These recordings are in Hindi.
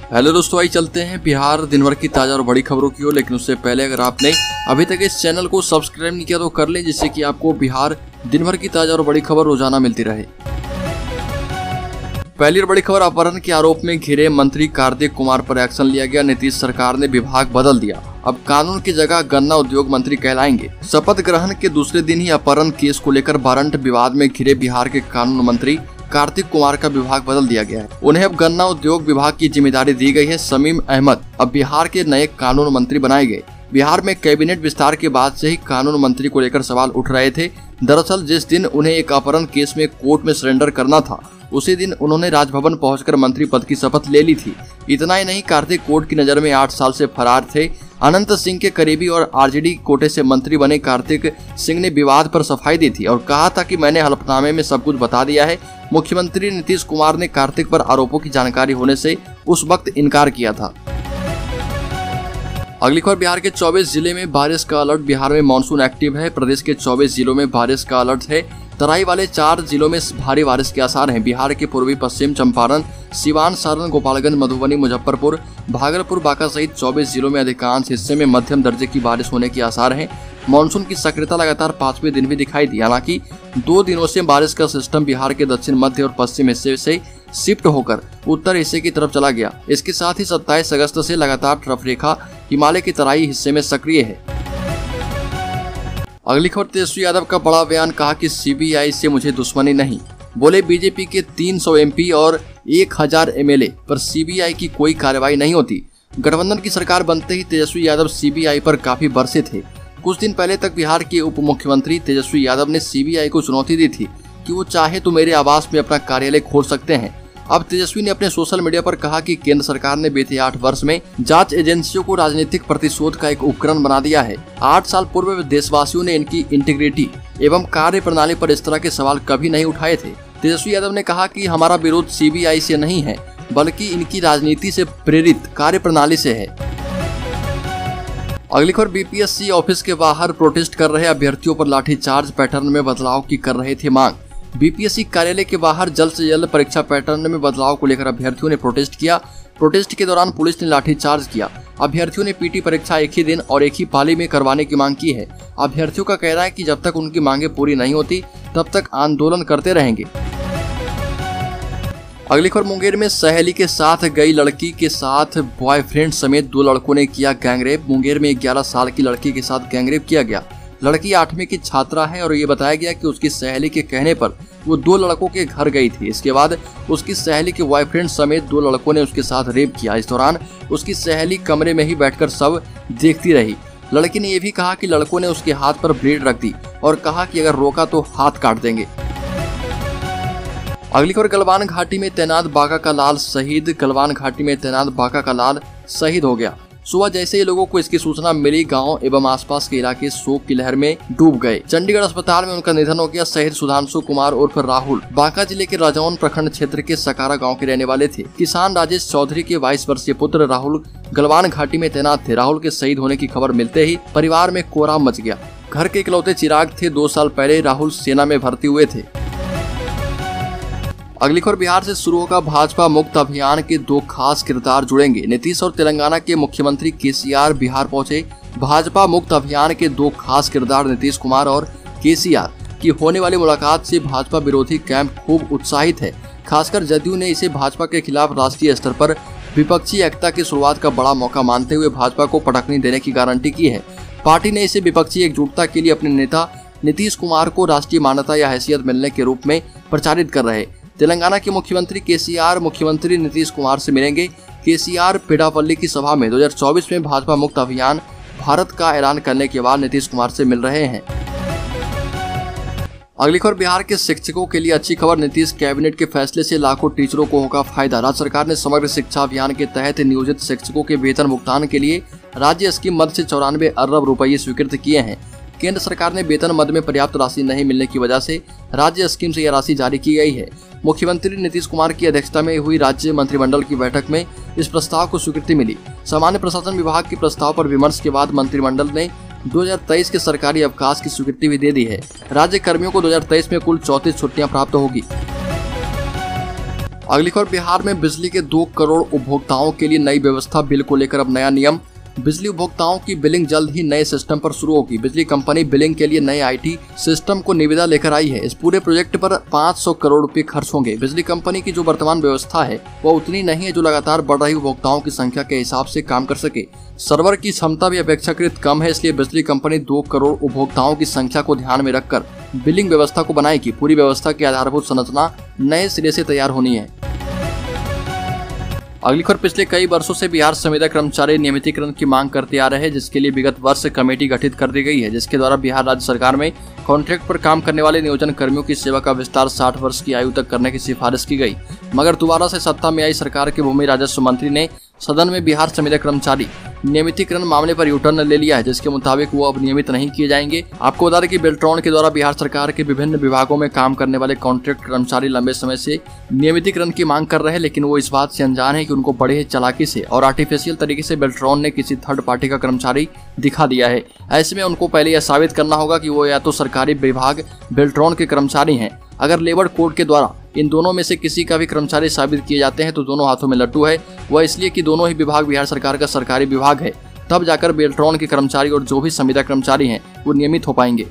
हेलो दोस्तों, आइए चलते हैं बिहार दिन भर की ताजा और बड़ी खबरों की ओर। लेकिन उससे पहले अगर आपने अभी तक इस चैनल को सब्सक्राइब नहीं किया तो कर लें, जिससे कि आपको बिहार दिन भर की ताजा और बड़ी खबर रोजाना मिलती रहे। पहली और बड़ी खबर, अपहरण के आरोप में घिरे मंत्री कार्तिक कुमार पर एक्शन लिया गया। नीतीश सरकार ने विभाग बदल दिया, अब कानून की जगह गन्ना उद्योग मंत्री कहलाएंगे। शपथ ग्रहण के दूसरे दिन ही अपहरण केस को लेकर वारंट विवाद में घिरे बिहार के कानून मंत्री कार्तिक कुमार का विभाग बदल दिया गया है। उन्हें अब गन्ना उद्योग विभाग की जिम्मेदारी दी गई है। शमीम अहमद अब बिहार के नए कानून मंत्री बनाए गए। बिहार में कैबिनेट विस्तार के बाद से ही कानून मंत्री को लेकर सवाल उठ रहे थे। दरअसल जिस दिन उन्हें एक अपहरण केस में कोर्ट में सरेंडर करना था, उसी दिन उन्होंने राजभवन पहुंचकर मंत्री पद की शपथ ले ली थी। इतना ही नहीं, कार्तिक कोर्ट की नजर में 8 साल से फरार थे। अनंत सिंह के करीबी और आरजेडी कोटे से मंत्री बने कार्तिक सिंह ने विवाद पर सफाई दी थी और कहा था कि मैंने हलफनामे में सब कुछ बता दिया है। मुख्यमंत्री नीतीश कुमार ने कार्तिक पर आरोपों की जानकारी होने से उस वक्त इनकार किया था। अगली खबर, बिहार के 24 जिले में बारिश का अलर्ट। बिहार में मानसून एक्टिव है। प्रदेश के 24 जिलों में बारिश का अलर्ट है। तराई वाले 4 जिलों में भारी बारिश के आसार हैं। बिहार के पूर्वी पश्चिम चंपारण, सिवान, सारण, गोपालगंज, मधुबनी, मुजफ्फरपुर, भागलपुर, बांका सहित 24 जिलों में अधिकांश हिस्से में मध्यम दर्जे की बारिश होने के आसार हैं। मानसून की सक्रियता लगातार 5वें दिन भी दिखाई दी। हालांकि 2 दिनों से बारिश का सिस्टम बिहार के दक्षिण मध्य और पश्चिम हिस्से से शिफ्ट होकर उत्तर हिस्से की तरफ चला गया। इसके साथ ही 27 अगस्त से लगातार ट्रफ रेखा हिमालय के तराई हिस्से में सक्रिय है। अगली खबर, तेजस्वी यादव का बड़ा बयान, कहा कि सीबीआई से मुझे दुश्मनी नहीं। बोले बीजेपी के 300 एमपी और 1000 एमएलए पर सीबीआई की कोई कार्रवाई नहीं होती। गठबंधन की सरकार बनते ही तेजस्वी यादव सीबीआई पर काफी बरसे थे। कुछ दिन पहले तक बिहार के उप मुख्यमंत्री तेजस्वी यादव ने सीबीआई को चुनौती दी थी कि वो चाहे तो मेरे आवास में अपना कार्यालय खोल सकते हैं। अब तेजस्वी ने अपने सोशल मीडिया पर कहा कि केंद्र सरकार ने बीते 8 वर्ष में जांच एजेंसियों को राजनीतिक प्रतिशोध का एक उपकरण बना दिया है। 8 साल पूर्व देशवासियों ने इनकी इंटीग्रिटी एवं कार्य प्रणाली पर इस तरह के सवाल कभी नहीं उठाए थे। तेजस्वी यादव ने कहा कि हमारा विरोध सीबीआई से नहीं है, बल्कि इनकी राजनीति से प्रेरित कार्य प्रणाली से है। अगली खबर, बीपीएससी ऑफिस के बाहर प्रोटेस्ट कर रहे अभ्यर्थियों पर लाठीचार्ज, पैटर्न में बदलाव की कर रहे थे मांग। बीपीएससी कार्यालय के बाहर जल्द से जल्द परीक्षा पैटर्न में बदलाव को लेकर अभ्यर्थियों ने प्रोटेस्ट किया। प्रोटेस्ट के दौरान पुलिस ने लाठीचार्ज किया। अभ्यर्थियों ने पीटी परीक्षा एक ही दिन और एक ही पाली में करवाने की मांग की है। अभ्यर्थियों का कहना है कि जब तक उनकी मांगे पूरी नहीं होती तब तक आंदोलन करते रहेंगे। अगली खबर, मुंगेर में सहेली के साथ गई लड़की के साथ बॉयफ्रेंड समेत 2 लड़कों ने किया गैंगरेप। मुंगेर में 11 साल की लड़की के साथ गैंगरेप किया गया। लड़की 8वीं की छात्रा है और ये बताया गया कि उसकी सहेली के कहने पर वो 2 लड़कों के घर गई थी। इसके बाद उसकी सहेली के बॉयफ्रेंड समेत 2 लड़कों ने उसके साथ रेप किया। इस दौरान उसकी सहेली कमरे में ही बैठकर सब देखती रही। लड़की ने यह भी कहा कि लड़कों ने उसके हाथ पर ब्लेड रख दी और कहा कि अगर रोका तो हाथ काट देंगे। अगली खबर, गलवान घाटी में तैनात बांका का लाल शहीद। गलवान घाटी में तैनात बांका का लाल शहीद हो गया। सुबह जैसे ही लोगों को इसकी सूचना मिली, गांव एवं आसपास के इलाके शोक की लहर में डूब गए। चंडीगढ़ अस्पताल में उनका निधन हो गया। शहीद सुधांशु कुमार उर्फ राहुल बांका जिले के राजौन प्रखंड क्षेत्र के सकारा गांव के रहने वाले थे। किसान राजेश चौधरी के 22 वर्षीय पुत्र राहुल गलवान घाटी में तैनात थे। राहुल के शहीद होने की खबर मिलते ही परिवार में कोहराम मच गया। घर के इकलौते चिराग थे। 2 साल पहले राहुल सेना में भर्ती हुए थे। अगली खबर, बिहार से शुरू होगा भाजपा मुक्त अभियान के 2 खास किरदार जुड़ेंगे। नीतीश और तेलंगाना के मुख्यमंत्री केसीआर बिहार पहुंचे। भाजपा मुक्त अभियान के 2 खास किरदार नीतीश कुमार और केसीआर की होने वाली मुलाकात से भाजपा विरोधी कैंप खूब उत्साहित है। खासकर जदयू ने इसे भाजपा के खिलाफ राष्ट्रीय स्तर पर विपक्षी एकता की शुरुआत का बड़ा मौका मानते हुए भाजपा को पटकनी देने की गारंटी की है। पार्टी ने इसे विपक्षी एकजुटता के लिए अपने नेता नीतीश कुमार को राष्ट्रीय मान्यता या हैसियत मिलने के रूप में प्रचारित कर रहे। तेलंगाना के मुख्यमंत्री केसीआर मुख्यमंत्री नीतीश कुमार से मिलेंगे। केसीआर पेडापल्ली की सभा में 2024 में भाजपा मुक्त अभियान भारत का ऐलान करने के बाद नीतीश कुमार से मिल रहे हैं। अगली खबर, बिहार के शिक्षकों के लिए अच्छी खबर। नीतीश कैबिनेट के फैसले से लाखों टीचरों को होगा फायदा। राज्य सरकार ने समग्र शिक्षा अभियान के तहत नियोजित शिक्षकों के वेतन भुगतान के लिए राज्य स्कीम मद से 94 अरब रुपये स्वीकृत किए हैं। केंद्र सरकार ने वेतन मद में पर्याप्त राशि नहीं मिलने की वजह से राज्य स्कीम से यह राशि जारी की गई है। मुख्यमंत्री नीतीश कुमार की अध्यक्षता में हुई राज्य मंत्रिमंडल की बैठक में इस प्रस्ताव को स्वीकृति मिली। सामान्य प्रशासन विभाग के प्रस्ताव पर विमर्श के बाद मंत्रिमंडल ने 2023 के सरकारी अवकाश की स्वीकृति भी दे दी है। राज्य कर्मियों को 2023 में कुल 34 छुट्टियां प्राप्त होगी। अगली खबर, बिहार में बिजली के 2 करोड़ उपभोक्ताओं के लिए नई व्यवस्था, बिल को लेकर अब नया नियम। बिजली उपभोक्ताओं की बिलिंग जल्द ही नए सिस्टम पर शुरू होगी। बिजली कंपनी बिलिंग के लिए नए आईटी सिस्टम को निविदा लेकर आई है। इस पूरे प्रोजेक्ट पर 500 करोड़ रुपए खर्च होंगे। बिजली कंपनी की जो वर्तमान व्यवस्था है वो उतनी नहीं है जो लगातार बढ़ रही उपभोक्ताओं की संख्या के हिसाब से काम कर सके। सर्वर की क्षमता भी अपेक्षाकृत कम है, इसलिए बिजली कंपनी 2 करोड़ उपभोक्ताओं की संख्या को ध्यान में रखकर बिलिंग व्यवस्था को बनाएगी। पूरी व्यवस्था की आधारभूत संरचना नए सिरे से तैयार होनी है। अगली खबर, पिछले कई वर्षों से बिहार संविदा कर्मचारी नियमितीकरण की मांग करते आ रहे हैं, जिसके लिए विगत वर्ष कमेटी गठित कर दी गई है, जिसके द्वारा बिहार राज्य सरकार में कॉन्ट्रैक्ट पर काम करने वाले नियोजन कर्मियों की सेवा का विस्तार 60 वर्ष की आयु तक करने की सिफारिश की गई। मगर दोबारा से सत्ता में आई सरकार के भूमि राजस्व मंत्री ने सदन में बिहार संविदा कर्मचारी नियमितीकरण मामले पर यूटर्न ले लिया है, जिसके मुताबिक वो अब नियमित नहीं किए जाएंगे। आपको बता दें कि बेल्ट्रॉन के द्वारा बिहार सरकार के विभिन्न विभागों में काम करने वाले कॉन्ट्रैक्ट कर्मचारी लंबे समय से नियमितीकरण की मांग कर रहे हैं, लेकिन वो इस बात से अनजान है कि उनको बड़े ही चालाकी से और आर्टिफिशियल तरीके से बेल्ट्रॉन ने किसी थर्ड पार्टी का कर्मचारी दिखा दिया है। ऐसे में उनको पहले यह साबित करना होगा कि वो या तो सरकारी विभाग बेल्ट्रॉन के कर्मचारी हैं। अगर लेबर कोड के द्वारा इन दोनों में से किसी का भी कर्मचारी साबित किए जाते हैं तो दोनों हाथों में लड्डू है। वह इसलिए कि दोनों ही विभाग बिहार सरकार का सरकारी विभाग है, तब जाकर बेल्ट्रॉन के कर्मचारी और जो भी संविदा कर्मचारी हैं वो नियमित हो पाएंगे।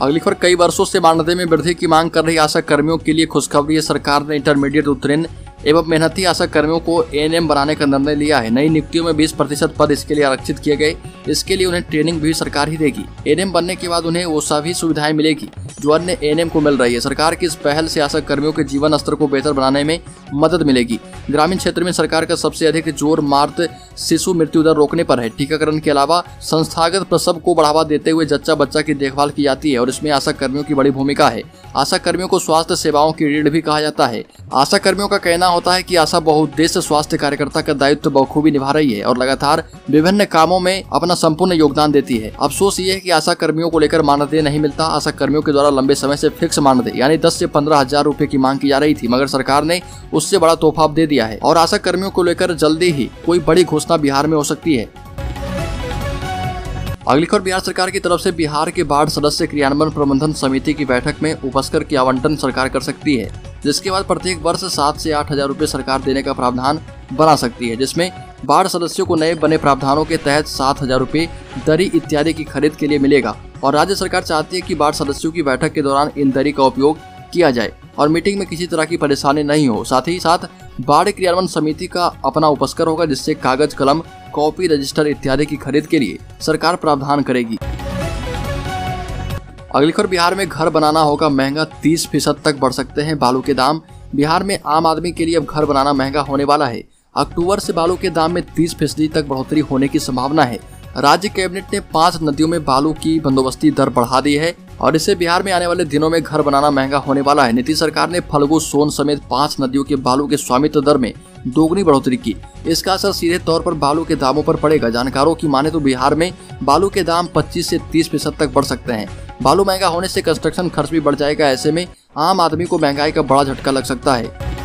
अगली खबर, कई वर्षों से मानदेय में वृद्धि की मांग कर रही आशा कर्मियों के लिए खुशखबरी है। सरकार ने इंटरमीडिएट उत्तीर्ण एवं मेहनती आशा कर्मियों को एएनएम बनाने का निर्णय लिया है। नई नियुक्तियों में 20% पद इसके लिए आरक्षित किए गए। इसके लिए उन्हें ट्रेनिंग भी सरकार ही देगी। एएनएम बनने के बाद उन्हें वो सभी सुविधाएं मिलेगी जो अन्य एएनएम को मिल रही है। सरकार की इस पहल से आशा कर्मियों के जीवन स्तर को बेहतर बनाने में मदद मिलेगी। ग्रामीण क्षेत्र में सरकार का सबसे अधिक जोर मातृ शिशु मृत्यु दर रोकने पर है। टीकाकरण के अलावा संस्थागत प्रसव को बढ़ावा देते हुए जच्चा बच्चा की देखभाल की जाती है और इसमें आशा कर्मियों की बड़ी भूमिका है। आशा कर्मियों को स्वास्थ्य सेवाओं की रीढ़ भी कहा जाता है। आशा कर्मियों का कहना होता है कि आशा बहुउद्देश्य स्वास्थ्य कार्यकर्ता का दायित्व बखूबी निभा रही है और लगातार विभिन्न कामों में अपना संपूर्ण योगदान देती है। अफसोस ये है कि आशा कर्मियों को लेकर मानदेय नहीं मिलता। आशा कर्मियों के द्वारा लंबे समय से फिक्स मानदेय यानी 10 से 15 हजार रुपए की मांग की जा रही थी, मगर सरकार ने उससे बड़ा तोहफा दे दिया है और आशा कर्मियों को लेकर जल्दी ही कोई बड़ी घोषणा बिहार में हो सकती है। अगली खबर, बिहार सरकार की तरफ से बिहार के बाढ़ सदस्य क्रियान्वयन प्रबंधन समिति की बैठक में उपस्कर की आवंटन सरकार कर सकती है, जिसके बाद प्रत्येक वर्ष 7 से 8 हजार रुपए सरकार देने का प्रावधान बना सकती है, जिसमें बाढ़ सदस्यों को नए बने प्रावधानों के तहत 7 हजार रुपए दरी इत्यादि की खरीद के लिए मिलेगा। और राज्य सरकार चाहती है कि बाढ़ सदस्यों की बैठक के दौरान इन दरी का उपयोग किया जाए और मीटिंग में किसी तरह की परेशानी नहीं हो। साथ ही साथ बाढ़ क्रियान्वयन समिति का अपना उपस्कर होगा, जिससे कागज कलम कॉपी रजिस्टर इत्यादि की खरीद के लिए सरकार प्रावधान करेगी। अगली खबर, बिहार में घर बनाना होगा महंगा, 30% तक बढ़ सकते हैं बालू के दाम। बिहार में आम आदमी के लिए अब घर बनाना महंगा होने वाला है। अक्टूबर से बालू के दाम में 30% तक बढ़ोतरी होने की संभावना है। राज्य कैबिनेट ने 5 नदियों में बालू की बंदोबस्ती दर बढ़ा दी है और इससे बिहार में आने वाले दिनों में घर बनाना महंगा होने वाला है। नीतीश सरकार ने फल्गु, सोन समेत 5 नदियों के बालू के स्वामित्व दर में दोगुनी बढ़ोतरी की। इसका असर सीधे तौर पर बालू के दामों पर पड़ेगा। जानकारों की माने तो बिहार में बालू के दाम 25 से 30% तक बढ़ सकते हैं। बालू महंगा होने से कंस्ट्रक्शन खर्च भी बढ़ जाएगा। ऐसे में आम आदमी को महंगाई का बड़ा झटका लग सकता है।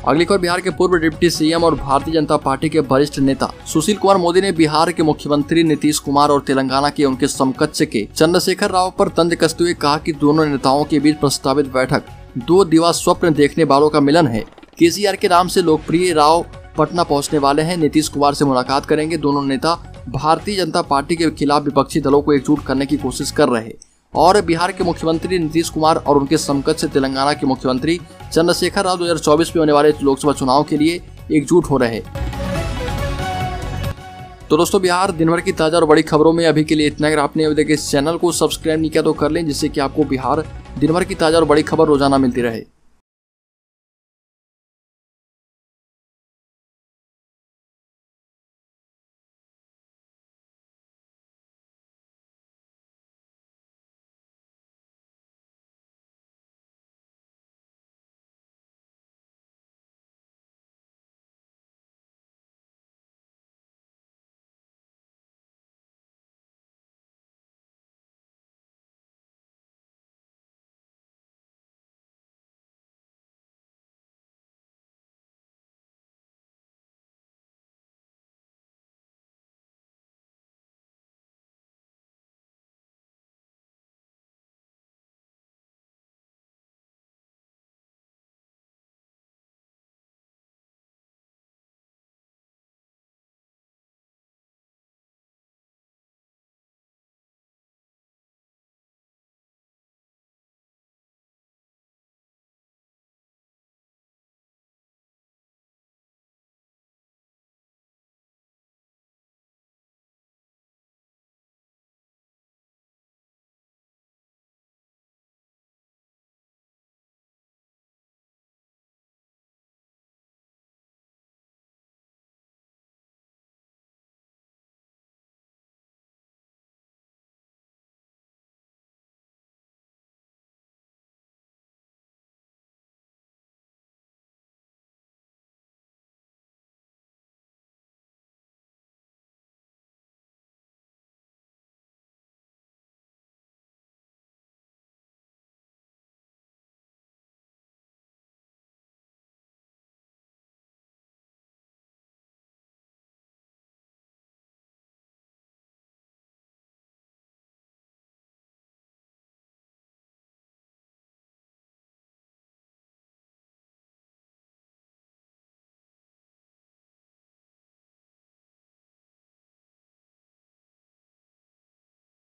अगली खबर, बिहार के पूर्व डिप्टी सीएम और भारतीय जनता पार्टी के वरिष्ठ नेता सुशील कुमार मोदी ने बिहार के मुख्यमंत्री नीतीश कुमार और तेलंगाना के उनके समकक्ष के चंद्रशेखर राव पर तंज कसते हुए कहा कि दोनों नेताओं के बीच प्रस्तावित बैठक 2 दिवा स्वप्न देखने वालों का मिलन है। केसीआर के नाम से लोकप्रिय राव पटना पहुंचने वाले हैं, नीतीश कुमार से मुलाकात करेंगे। दोनों नेता भारतीय जनता पार्टी के खिलाफ विपक्षी दलों को एकजुट करने की कोशिश कर रहे हैं और बिहार के मुख्यमंत्री नीतीश कुमार और उनके समकक्ष तेलंगाना के मुख्यमंत्री चंद्रशेखर राव 2024 में होने वाले लोकसभा चुनाव के लिए एकजुट हो रहे। तो दोस्तों, बिहार दिन भर की ताजा और बड़ी खबरों में अभी के लिए इतना। अगर आपने अभी तक इस चैनल को सब्सक्राइब नहीं किया तो कर लें, जिससे कि आपको बिहार दिन भर की ताजा और बड़ी खबर रोजाना मिलती रहे।